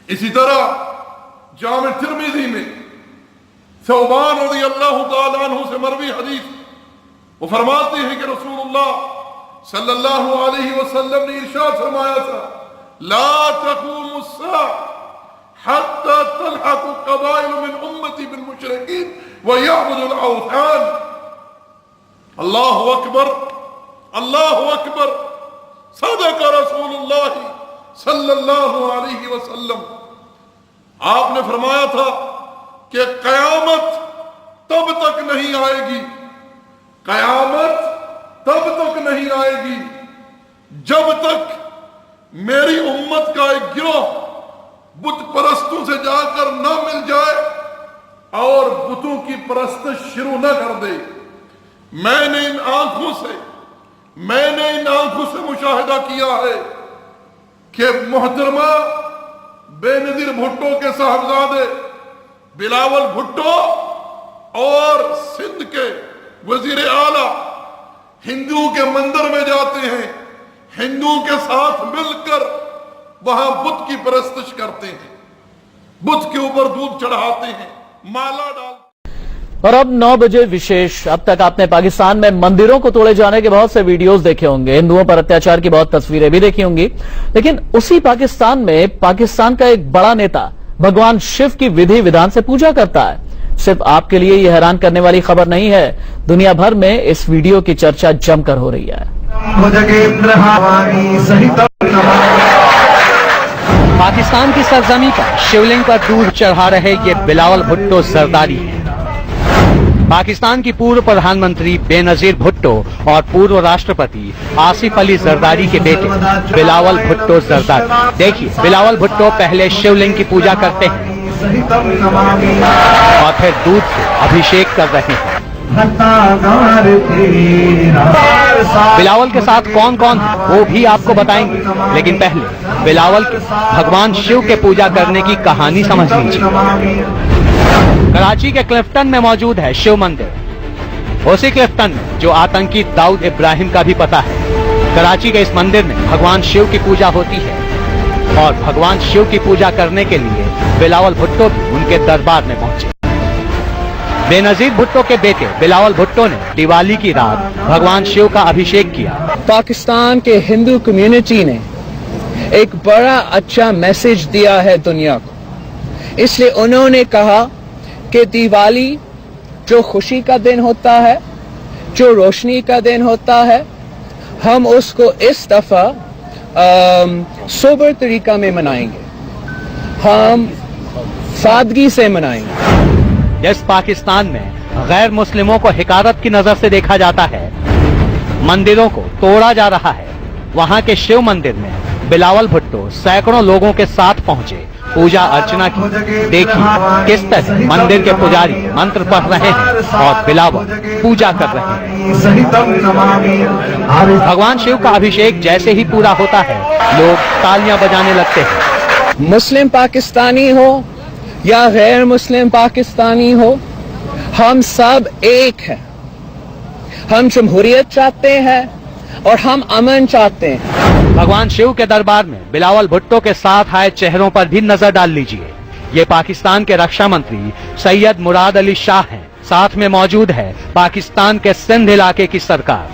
اسی طرح جامع ترمذی میں ثوبان رضی اللہ تعالیٰ عنہ سے مروی حدیث، وہ فرماتے ہیں کہ رسول اللہ صلی اللہ علیہ وسلم نے ارشاد فرمایا تھا لا تقوم الساعة حتى تلحق قبائل من امتی بالمشرکین ويعبدوا الاوثان۔ اللہ اکبر، اللہ اکبر، صدق رسول اللہ صلی اللہ علیہ وسلم۔ آپ نے فرمایا تھا کہ قیامت تب تک نہیں آئے گی، قیامت تب تک نہیں آئے گی جب تک میری امت کا ایک گروہ بت پرستوں سے جا کر نہ مل جائے اور بتوں کی پرستش شروع نہ کر دے۔ میں نے ان آنکھوں سے مشاہدہ کیا ہے کہ محترمہ بے نظیر بھٹو کے صاحبزادے بلاول بھٹو اور سندھ کے وزیر اعلیٰ ہندوؤں کے مندر میں جاتے ہیں، ہندوؤں کے ساتھ مل کر وہاں بت کی پرستش کرتے ہیں، بت کے اوپر دودھ چڑھاتے ہیں، مالا ڈالتے ہیں۔ اور اب 9 بجے وشیش۔ اب تک آپ نے پاکستان میں مندروں کو توڑے جانے کے بہت سے ویڈیوز دیکھے ہوں گے، ہندوؤں پر اتیاچار کی بہت تصویریں بھی دیکھی ہوں گی، لیکن اسی پاکستان میں پاکستان کا ایک بڑا نیتا بھگوان شیو کی ودھی ودھان سے پوجا کرتا ہے۔ صرف آپ کے لیے یہ حیران کرنے والی خبر نہیں ہے، دنیا بھر میں اس ویڈیو کی چرچا جم کر ہو رہی ہے۔ پاکستان کی سرزمین پر شیولنگ پر دودھ چڑھا رہے یہ بلاول بھٹو زرداری ہیں۔ پاکستان کی پورو پردھان منتری بے نظیر بھٹو اور پورو راشٹرپتی آصف علی زرداری کے بیٹے بلاول بھٹو زرداری۔ دیکھیے بلاول بھٹو پہلے شیولنگ کی پوجا کرتے ہیں اور پھر دودھ سے ابھیشیک کر رہے ہیں۔ بلاول کے ساتھ کون کون ہے وہ بھی آپ کو بتائیں گے، لیکن پہلے بلاول کے بھگوان شیو کے پوجا کرنے کی کہانی سمجھ لیجیے۔ کراچی کے کلفٹن میں موجود ہے شیو مندر، اسی کلفٹن میں جو آتنکی داؤد ابراہیم کا بھی پتہ ہے۔ کراچی کے اس مندر میں بھگوان شیو کی پوجا ہوتی ہے اور بھگوان شیو کی پوجا کرنے کے لیے بلاول بھٹو بھی ان کے دربار میں پہنچے۔ بے نظیر بھٹو کے بیٹے بلاول بھٹو نے دیوالی کی رات بھگوان شیو کا ابھیشیک کیا۔ پاکستان کے ہندو کمیونٹی نے ایک بڑا اچھا میسج دیا ہے دنیا کو، اس لیے انہوں نے کہا کہ دیوالی جو خوشی کا دن ہوتا ہے، جو روشنی کا دن ہوتا ہے، ہم اس کو اس دفعہ سوبر طریقہ میں منائیں گے، ہم سادگی سے منائیں گے۔ جس پاکستان میں غیر مسلموں کو حقارت کی نظر سے دیکھا جاتا ہے، مندروں کو توڑا جا رہا ہے، وہاں کے شیو مندر میں بلاول بھٹو سینکڑوں لوگوں کے ساتھ پہنچے، پوجا ارچنا کی۔ دیکھیے کس طرح مندر کے پجاری منتر پڑھ رہے ہیں اور بلاول پوجا کر رہے ہیں۔ بھگوان شیو کا ابھیشیک جیسے ہی پورا ہوتا ہے لوگ تالیاں بجانے لگتے ہیں۔ مسلم پاکستانی ہو یا غیر مسلم پاکستانی ہو، ہم سب ایک ہیں، ہم جمہوریت چاہتے ہیں اور ہم امن چاہتے ہیں۔ بھگوان شیو کے دربار میں بلاول بھٹو کے ساتھ آئے چہروں پر بھی نظر ڈال لیجئے۔ یہ پاکستان کے رکشا منتری سید مراد علی شاہ ہیں، ساتھ میں موجود ہے پاکستان کے سندھ علاقے کی سرکار۔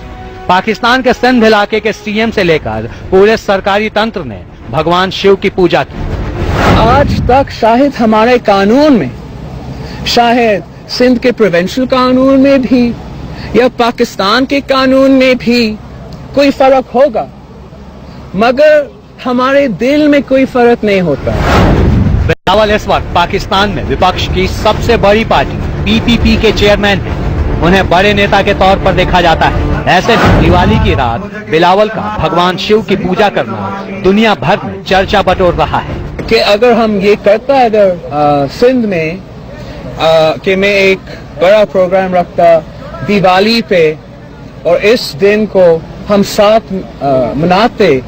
پاکستان کے سندھ علاقے کے سی ایم سے لے کر پورے سرکاری تنتر نے بھگوان شیو کی پوجا کی۔ آج تک شاید ہمارے قانون میں، شاید سندھ کے پروونشل قانون میں بھی یا پاکستان کے قانون میں بھی کوئی فرق ہوگا، مگر ہمارے دل میں کوئی فرق نہیں ہوتا۔ بلاول اس وقت پاکستان میں وپکش کی سب سے بڑی پارٹی پی پی پی کے چیئرمین ہیں، انہیں بڑے نیتا کے طور پر دیکھا جاتا ہے۔ ایسے میں دیوالی کی رات بلاول کا بھگوان شیو کی پوجا کرنا دنیا بھر میں چرچا بٹور رہا ہے کہ اگر ہم یہ کرتا اگر سندھ میں کہ میں ایک بڑا پروگرام رکھتا دیوالی پہ اور اس دن کو ہم ساتھ مناتے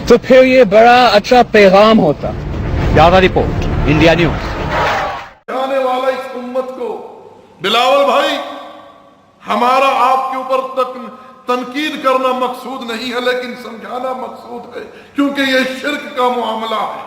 تو پھر یہ بڑا اچھا پیغام ہوتا۔ زیادہ رپورٹ انڈیا نیوز۔ جانے والا اس امت کو بلاول بھائی، ہمارا آپ کے اوپر تنقید کرنا مقصود نہیں ہے، لیکن سمجھانا مقصود ہے، کیونکہ یہ شرک کا معاملہ ہے،